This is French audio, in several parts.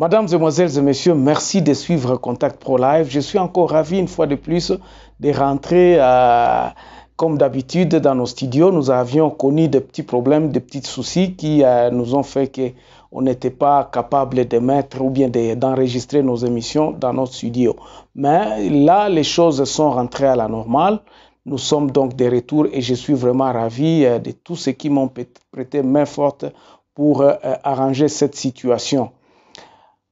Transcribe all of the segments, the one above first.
Mesdames, Mesdemoiselles et Messieurs, merci de suivre Contact Pro Live. Je suis encore ravi une fois de plus de rentrer comme d'habitude dans nos studios. Nous avions connu des petits problèmes, des petits soucis qui nous ont fait qu'on n'était pas capable de mettre ou bien d'enregistrer nos émissions dans notre studio. Mais là, les choses sont rentrées à la normale. Nous sommes donc de retour et je suis vraiment ravi de tous ceux qui m'ont prêté main forte pour arranger cette situation.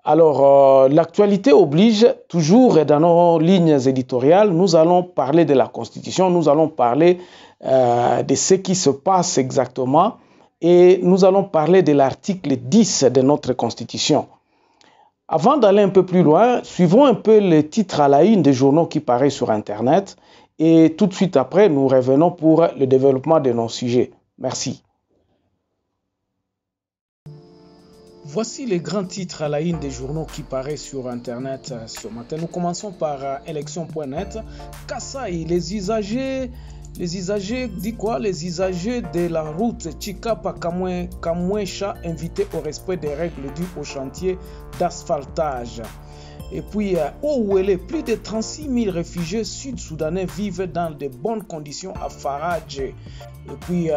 Alors, l'actualité oblige, toujours dans nos lignes éditoriales, nous allons parler de la Constitution, nous allons parler de ce qui se passe exactement et nous allons parler de l'article 10 de notre Constitution. Avant d'aller un peu plus loin, suivons un peu les titres à la une des journaux qui paraissent sur Internet et tout de suite après, nous revenons pour le développement de nos sujets. Merci. Voici les grands titres à la une des journaux qui paraissent sur Internet ce matin. Nous commençons par élection.net. Kasaï, les usagers dit quoi? Les usagers de la route Chikapa-Kamwesha invités au respect des règles dues au chantier d'asphaltage. Et puis, Ouélé, plus de 36 000 réfugiés sud-soudanais vivent dans de bonnes conditions à Faradje. Et puis,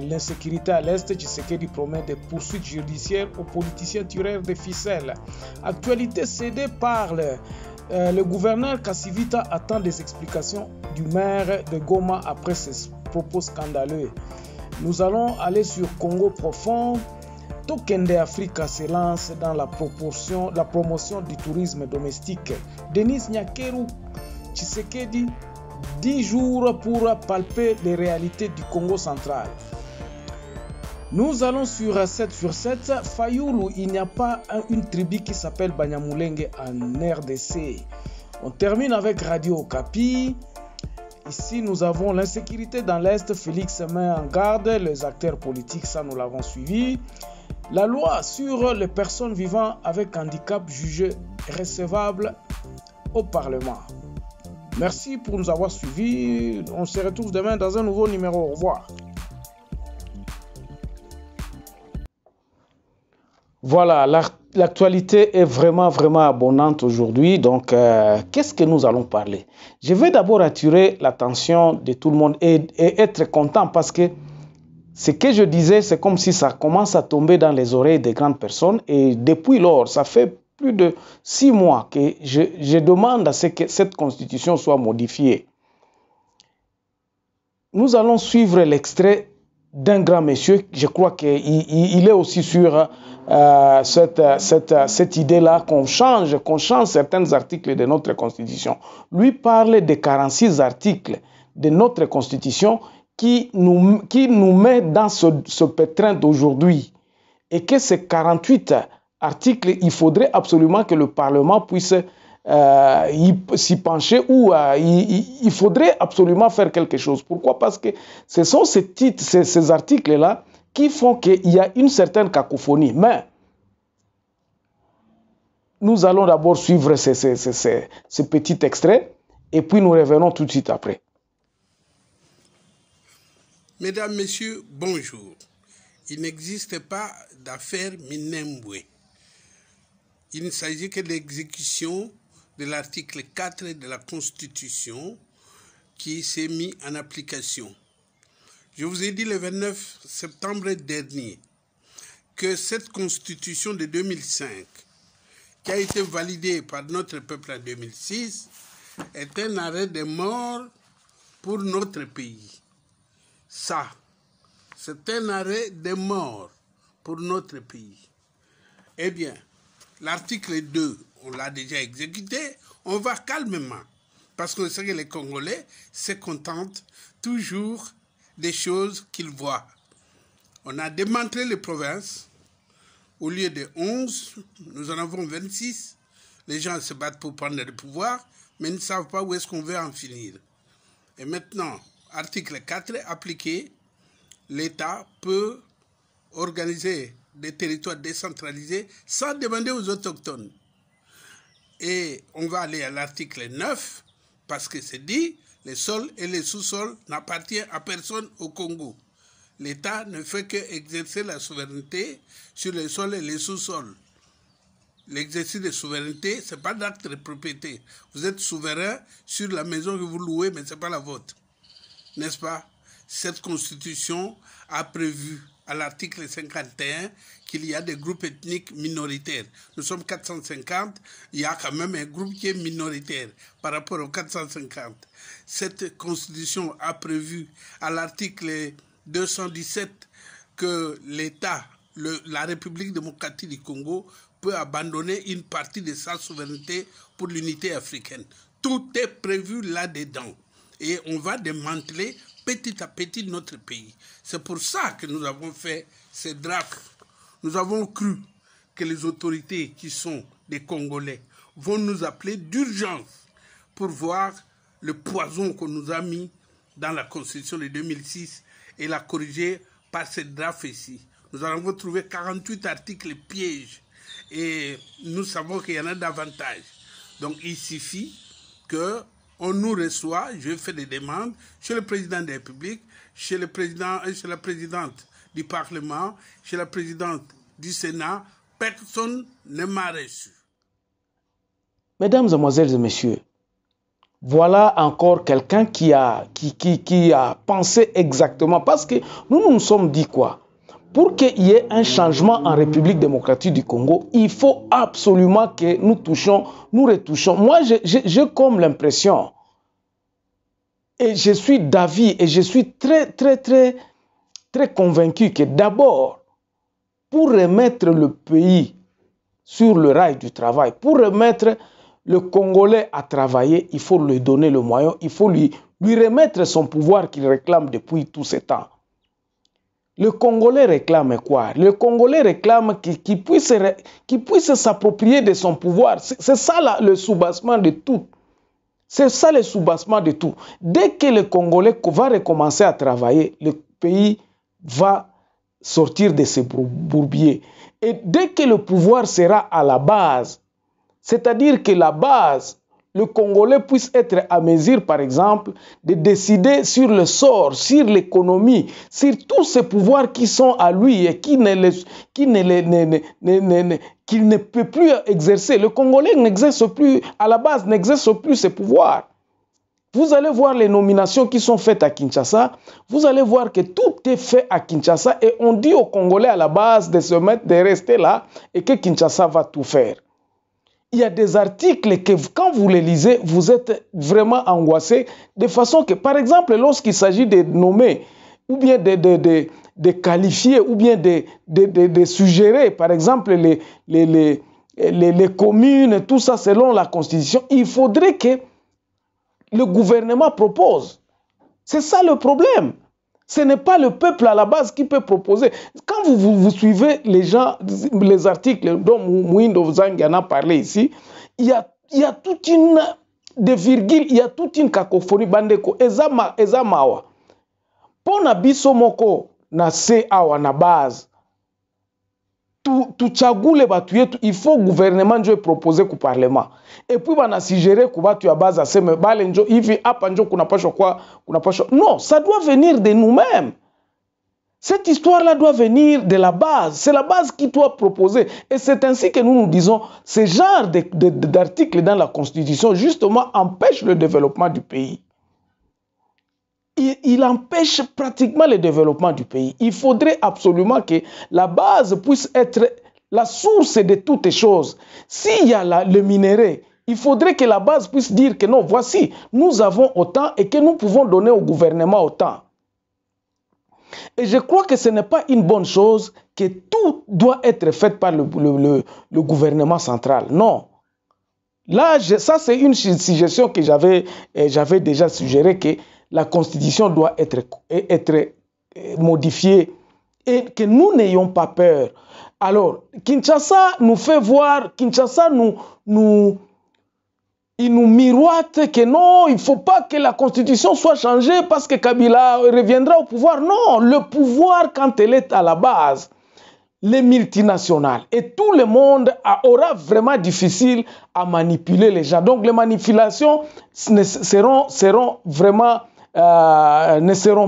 l'insécurité à l'Est, Tshisekedi promet des poursuites judiciaires aux politiciens tireurs de ficelles. Actualité CD parle. Le gouverneur Kassivita attend des explications du maire de Goma après ses propos scandaleux. Nous allons aller sur Congo profond. Tokende Africa se lance dans la promotion du tourisme domestique. Denis Nyakeru Tshisekedi, 10 jours pour palper les réalités du Congo central. Nous allons sur 7 sur 7. Fayoulou, il n'y a pas une tribu qui s'appelle Banyamulenge en RDC. On termine avec Radio Okapi. Ici, nous avons l'insécurité dans l'Est. Félix met en garde les acteurs politiques, ça nous l'avons suivi. La loi sur les personnes vivant avec handicap jugée recevable au Parlement. Merci pour nous avoir suivis. On se retrouve demain dans un nouveau numéro. Au revoir. Voilà, l'actualité est vraiment abondante aujourd'hui. Donc, qu'est-ce que nous allons parler? Je vais d'abord attirer l'attention de tout le monde et être content parce que ce que je disais, c'est comme si ça commence à tomber dans les oreilles des grandes personnes. Et depuis lors, ça fait plus de 6 mois que je demande à ce que cette constitution soit modifiée. Nous allons suivre l'extrait d'un grand monsieur. Je crois qu'il est aussi sur cette idée-là qu'on change certains articles de notre constitution. Lui parle de 46 articles de notre constitution qui nous met dans ce pétrin d'aujourd'hui. Et que ces 48 articles, il faudrait absolument que le Parlement puisse s'y pencher ou il faudrait absolument faire quelque chose. Pourquoi? Parce que ce sont ces articles-là qui font qu'il y a une certaine cacophonie. Mais nous allons d'abord suivre ce petit extrait et puis nous revenons tout de suite après. Mesdames, Messieurs, bonjour. Il n'existe pas d'affaire Minembwe. Il ne s'agit que de l'exécution de l'article 4 de la Constitution qui s'est mis en application. Je vous ai dit le 29 septembre dernier que cette Constitution de 2005, qui a été validée par notre peuple en 2006, est un arrêt de mort pour notre pays. Ça, c'est un arrêt de mort pour notre pays. Eh bien, l'article 2, on l'a déjà exécuté, on va calmement, parce qu'on sait que les Congolais se contentent toujours des choses qu'ils voient. On a démantelé les provinces, au lieu de 11, nous en avons 26. Les gens se battent pour prendre le pouvoir, mais ils ne savent pas où est-ce qu'on veut en finir. Et maintenant, article 4 appliqué, l'État peut organiser des territoires décentralisés sans demander aux autochtones. Et on va aller à l'article 9, parce que c'est dit, les sols et les sous-sols n'appartiennent à personne au Congo. L'État ne fait qu'exercer la souveraineté sur les sols et les sous-sols. l'exercice de souveraineté, ce n'est pas d'acte de propriété. Vous êtes souverain sur la maison que vous louez, mais ce n'est pas la vôtre. N'est-ce pas? Cette constitution a prévu à l'article 51 qu'il y a des groupes ethniques minoritaires. Nous sommes 450, il y a quand même un groupe qui est minoritaire par rapport aux 450. Cette constitution a prévu à l'article 217 que l'État, la République démocratique du Congo, peut abandonner une partie de sa souveraineté pour l'unité africaine. Tout est prévu là-dedans. Et on va démanteler petit à petit notre pays. C'est pour ça que nous avons fait ces drafts. Nous avons cru que les autorités qui sont des Congolais vont nous appeler d'urgence pour voir le poison qu'on nous a mis dans la Constitution de 2006 et la corriger par ces drafts ici. Nous avons trouvé 48 articles pièges et nous savons qu'il y en a davantage. Donc il suffit qu'on nous reçoit, je fais des demandes chez le président de la République, chez le président et chez la présidente du Parlement, chez la présidente du Sénat, personne ne m'a reçu. Mesdames, Mesdemoiselles et Messieurs, voilà encore quelqu'un qui a pensé exactement, parce que nous nous sommes dit quoi? Pour qu'il y ait un changement en République démocratique du Congo, il faut absolument que nous retouchons. Moi, j'ai comme l'impression, et je suis d'avis, et je suis très convaincu que d'abord, pour remettre le pays sur le rail du travail, pour remettre le Congolais à travailler, il faut lui donner le moyen, il faut lui remettre son pouvoir qu'il réclame depuis tous ces temps. Le Congolais réclame quoi? Le Congolais réclame qu'il puisse s'approprier de son pouvoir. C'est ça là, le soubassement de tout. C'est ça le soubassement de tout. Dès que le Congolais va recommencer à travailler, le pays va sortir de ses bourbiers. Et dès que le pouvoir sera à la base, c'est-à-dire que la base, le Congolais puisse être à mesure, par exemple, de décider sur le sort, sur l'économie, sur tous ces pouvoirs qui sont à lui et qu'il ne peut plus exercer. Le Congolais n'exerce plus, à la base, n'exerce plus ses pouvoirs. Vous allez voir les nominations qui sont faites à Kinshasa, vous allez voir que tout est fait à Kinshasa et on dit aux Congolais à la base de se mettre, de rester là et que Kinshasa va tout faire. Il y a des articles que quand vous les lisez, vous êtes vraiment angoissé, de façon que, par exemple, lorsqu'il s'agit de nommer, ou bien de qualifier, ou bien de suggérer, par exemple, les communes, tout ça selon la Constitution, il faudrait que le gouvernement propose. C'est ça le problème. Ce n'est pas le peuple à la base qui peut proposer. Quand vous suivez les gens, les articles dont Mouindo Zang en a parlé ici, il y a toute une des virgules, il y a toute une cacophonie. Bandeko, ezamawa. Pona biso moko na se awa na base. Tuchagule batu yetu, il faut gouvernement njo proposer ku parlement. Et puis bana suggérer ku batu ya base aseme bale njo hivi hapa njo kuna pasho kwa kuna pasho. Non, ça doit venir de nous-mêmes. Cette histoire-là doit venir de la base. C'est la base qui doit proposer. Et c'est ainsi que nous disons, ce genre d'articles dans la Constitution, justement, empêche le développement du pays. Il empêche pratiquement le développement du pays. Il faudrait absolument que la base puisse être la source de toutes les choses. S'il y a le minerai, il faudrait que la base puisse dire que non, voici, nous avons autant et que nous pouvons donner au gouvernement autant. Et je crois que ce n'est pas une bonne chose que tout doit être fait par le gouvernement central. Non. Là, ça c'est une suggestion que j'avais déjà suggéré, que la Constitution doit être modifiée et que nous n'ayons pas peur. Alors, Kinshasa nous fait voir, Kinshasa il nous miroite que non, il ne faut pas que la Constitution soit changée parce que Kabila reviendra au pouvoir. Non, le pouvoir, quand elle est à la base, les multinationales et tout le monde aura vraiment difficile à manipuler les gens. Donc les manipulations ne seront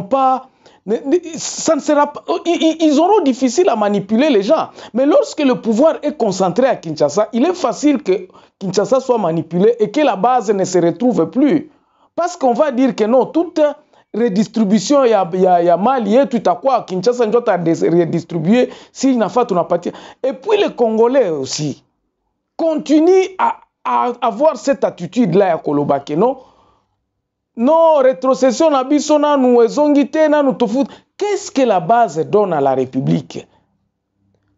pas Ça ne sera pas, ils auront difficile à manipuler les gens. Mais lorsque le pouvoir est concentré à Kinshasa, il est facile que Kinshasa soit manipulé et que la base ne se retrouve plus. Parce qu'on va dire que non, toute redistribution, il y a mal lié, tout à quoi Kinshasa doit redistribuer s'il n'a pas tout parti. Et puis les Congolais aussi continuent à avoir cette attitude-là à Kolobake, non? Non, rétrocession na biso na nous ezongite na nous tofu. Qu'est-ce que la base donne à la République?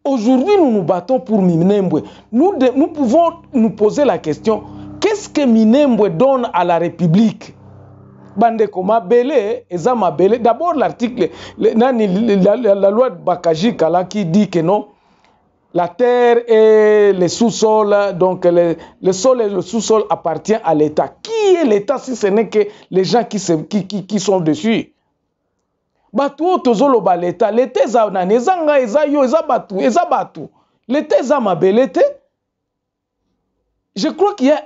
Aujourd'hui, nous nous battons pour Minembwe. Nous pouvons nous poser la question, qu'est-ce que Minembwe donne à la République? Bandeko mabele, eza mabele. D'abord l'article, la loi de Bakaji Kala qui dit que non, la terre et le sous-sol, donc le sol et le sous-sol appartiennent à l'État. Qui est l'État si ce n'est que les gens qui sont dessus? Batu tozoloba l'État. L'État eza nani, eza nga, eza yo, eza batu, eza batu. L'État eza mabelete. Je crois qu'il y a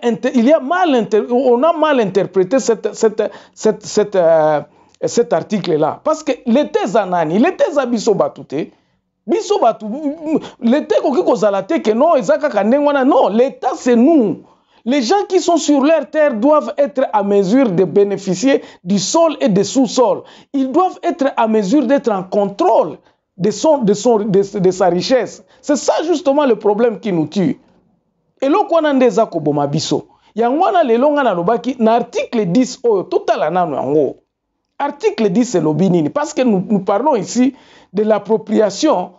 on a mal interprété cet article-là. Parce que l'État eza nani, l'État eza biso batu te. Biso batu, l'État koki kozala te que non, eza kaka ndengwana. Non, l'État c'est nous. Les gens qui sont sur leur terre doivent être à mesure de bénéficier du sol et des sous-sols. Ils doivent être à mesure d'être en contrôle de sa richesse. C'est ça justement le problème qui nous tue. Et là, on a des akoboma biso. Yangwana le longa na lobaki na article 10 oyo totala nanu yango. Article 10 c'est l'obinini parce que nous parlons ici de l'appropriation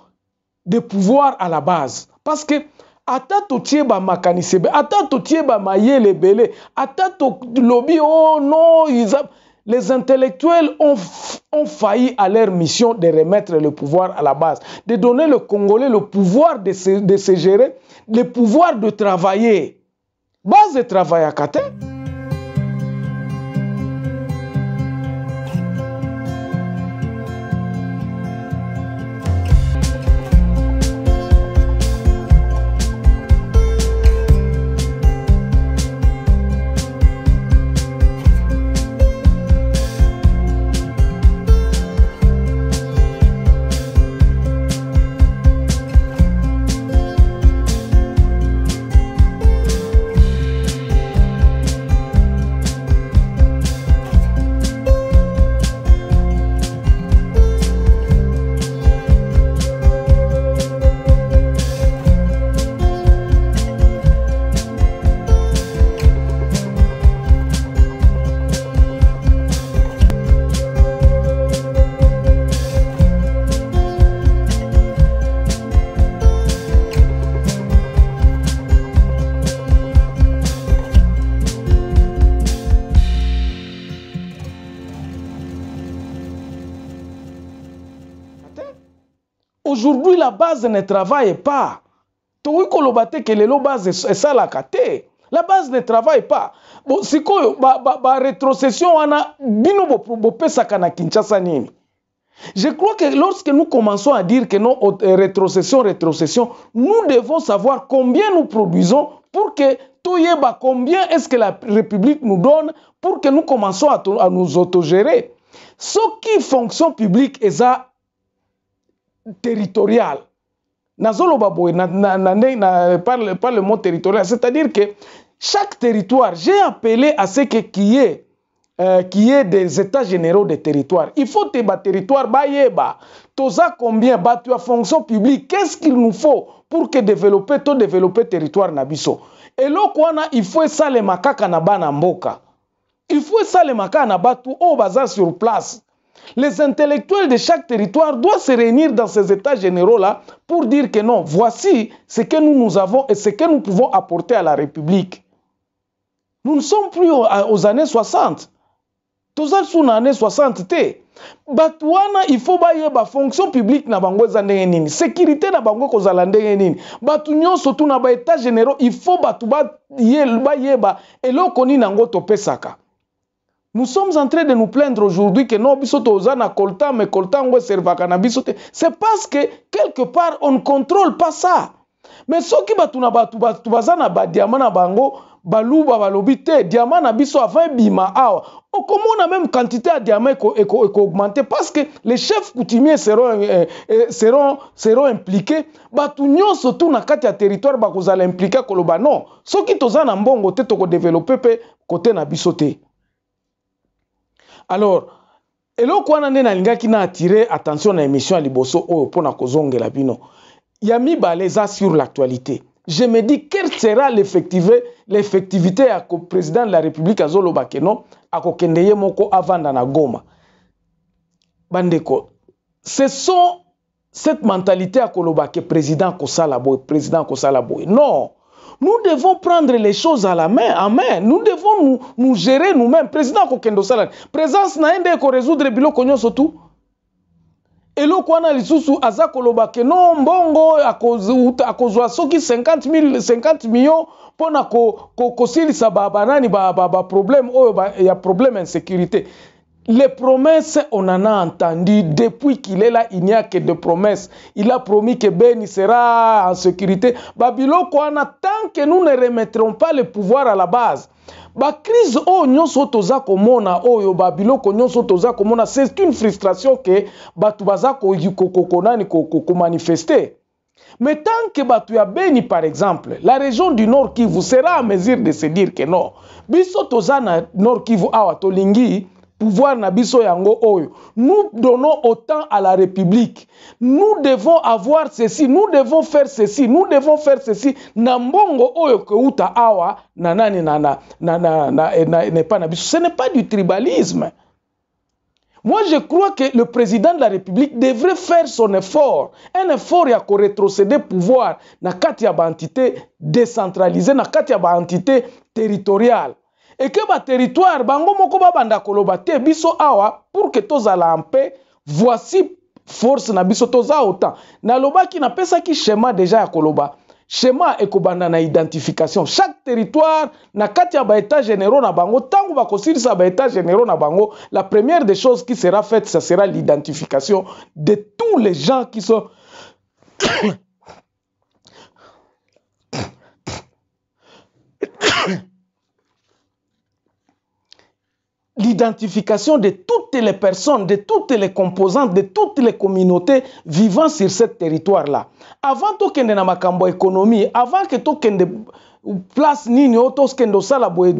des pouvoirs à la base. Parce que ata totieba makanisebe, ata totieba mayele bele, ata to lobby, oh non, les intellectuels ont failli à leur mission de remettre le pouvoir à la base, de donner le Congolais le pouvoir de se gérer, le pouvoir de travailler. Base de travail à Kate. Aujourd'hui, la base ne travaille pas. La base ne travaille pas. Bon, si rétrocession, on a Kinshasa nini. Je crois que lorsque nous commençons à dire que non, rétrocession, nous devons savoir combien nous produisons pour que combien est-ce que la République nous donne pour que nous commençons à nous autogérer. Ce qui fonction publique est ça territorial. Par le mot territorial, c'est-à-dire que chaque territoire, j'ai appelé à ce qu'il y ait des états généraux des territoires. Il faut que les territoires, toza combien, tu as fonction publique, qu'est-ce qu'il nous faut pour que développer territoire nabiso. Et là, il faut ça les makaka na bana mboka. Il faut ça les makaka na batu au bazar sur place. Les intellectuels de chaque territoire doivent se réunir dans ces états généraux-là pour dire que non, voici ce que nous avons et ce que nous pouvons apporter à la République. Nous ne sommes plus aux années 60. Tous les années 60, il faut que fonction publique na bango ezandenge nini, sécurité na bango kozala ndenge nini, batu nyonso tu na ba états généraux, il faut batu ba yeba eloko nini nango topesaka. Nous sommes en train de nous plaindre aujourd'hui que non, c'est parce que quelque part on ne contrôle pas ça. Mais ceux qui batuna batu bazana ba diamana bango baluba balobite diamant na biso avant bima awa comment on a même quantité de diamants augmenté parce que les chefs coutumiers seront impliqués batu nyonso tout na kati ya territoire bakozala impliqué koloba non soki toza na mbongo te toko développer pe côté na biso te. Alors eloko wana nde nalingaki na attirer attention na émission ya liboso oyo pona kozongela bino ya mibale eza sur l'actualité. Je me dis quelle sera l'effectivité à président de la République azoloba keno akokendeye moko avanda na Goma. Bandeko, ce sont cette mentalité à koloba que président kosala boy. Non, nous devons prendre les choses à la main, en main. Nous devons nous gérer nous-mêmes. Président kokendo sala. Présence na ende ko résoudre biloko nyonso tout. Eloko wana lisusu aza koloba ke non mbongo akozwa soki 50 millions pona kosilisa banani ba problème oyo ya problème insécurité. Les promesses, on en a entendu depuis qu'il est là, il n'y a que des promesses. Il a promis que Beni sera en sécurité. Babylone, tant que nous ne remettrons pas le pouvoir à la base, ba crise o nyonso toza komona oyo babilo ko nyonso toza komona c'est une frustration que batu baza ko manifester. Mais tant que batu ya Beni par exemple, la région du Nord Kivu sera en mesure de se dire que non. Biso toza na Nord Kivu awa tolingi pouvoir na biso yango oyo. Nous donnons autant à la République. Nous devons avoir ceci, nous devons faire ceci, nous devons faire ceci. Nambongo oyo ke uta awa nanani n'est pas na biso. Ce n'est pas du tribalisme. Moi, je crois que le président de la République devrait faire son effort. Un effort ya ko rétrocéder pouvoir na kati ya ba entité décentralisée, na kati ya ba entité territoriale. Et que ba territoire bango moko ba banda koloba te biso awa pour que tozala en paix, voici force na biso toza autant. Na loba ki na pesa ki schéma déjà ya koloba. Schéma ekobanda na identification. Chaque territoire na kati ya ba états généraux na bango tango ba kosilisa ba états généraux na bango, la première des choses qui sera faite, ça sera l'identification de tous les gens qui sont l'identification de toutes les personnes, de toutes les composantes, de toutes les communautés vivant sur ce territoire-là. Avant to kende na makambo économie, avant que to kende place nini oto kendo sala boy.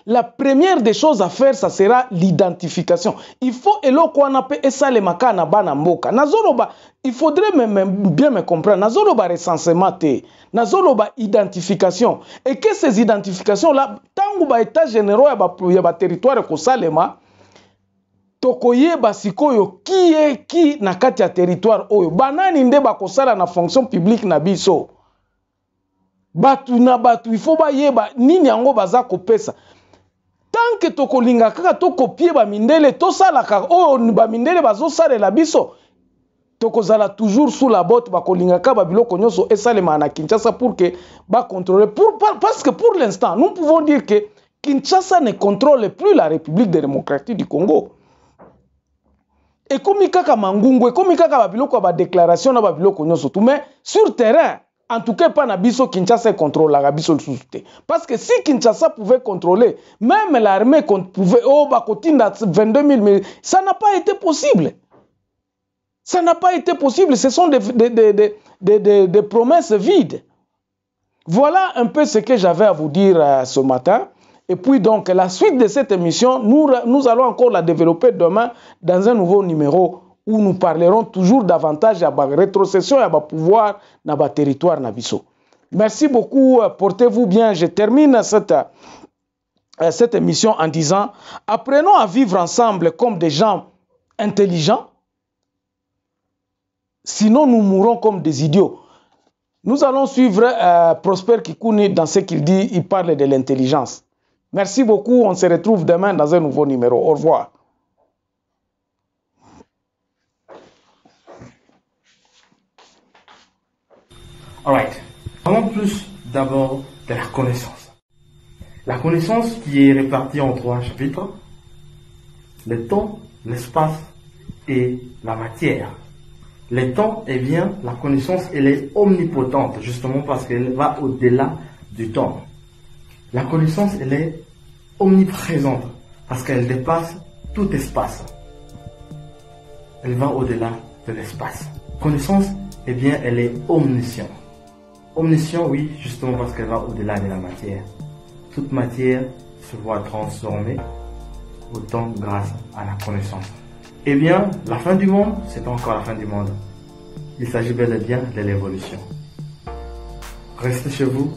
La première des choses à faire, ça sera l'identification. Il faut eloko wana pe esale makana bana mboka. Nazoloba, il faudrait bien me comprendre. Nazoloba recensement te. Nazoloba identification. Et que ces identifications-là, tangu ba état généraux ya ba territoire ko salema, tokoye basikoyo qui est qui na kati ya territoire oyo. Banani nde ba kosala na fonction publique na biso. Batu, il faut ba yeba nini yango baza kopesa. Tant que tokolinga kaka tokopie ba mindele to sala ka o ba mindele bazo sala la biso. Tokozala toujours sous la botte ba kolinga ka ba biloko nyonso esalema na Kinshasa pour que ba contrôler parce que pour l'instant nous pouvons dire que Kinshasa ne contrôle plus la République démocratique du Congo. Et comme kaka mangungu, comme kaka ba biloko ba déclaration na ba biloko nyonso tout mais sur terrain en tout cas, pas Nabiso Kinshasa contrôle la Rabiso le sous-té. Parce que si Kinshasa pouvait contrôler, même l'armée pouvait, 22 000, ça n'a pas été possible. Ça n'a pas été possible. Ce sont des promesses vides. Voilà un peu ce que j'avais à vous dire ce matin. Et puis donc, la suite de cette émission, nous allons encore la développer demain dans un nouveau numéro où nous parlerons toujours davantage de la rétrocession et de pouvoir dans le territoire Nabiso. Merci beaucoup, portez-vous bien. Je termine cette émission en disant, apprenons à vivre ensemble comme des gens intelligents, sinon nous mourrons comme des idiots. Nous allons suivre Prosper Kikouni dans ce qu'il dit, il parle de l'intelligence. Merci beaucoup, on se retrouve demain dans un nouveau numéro. Au revoir. Alright. Parlons plus d'abord de la connaissance. La connaissance qui est répartie en 3 chapitres. Le temps, l'espace et la matière. Le temps, eh bien, la connaissance, elle est omnipotente, justement parce qu'elle va au-delà du temps. La connaissance, elle est omniprésente parce qu'elle dépasse tout espace. Elle va au-delà de l'espace. Connaissance, eh bien, elle est omnisciente. Omniscient, oui, justement parce qu'elle va au-delà de la matière. Toute matière se voit transformée autant grâce à la connaissance. Eh bien, la fin du monde, c'est pas encore la fin du monde. Il s'agit bel et bien de l'évolution. Restez chez vous,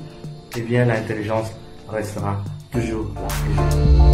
eh bien, l'intelligence restera toujours là.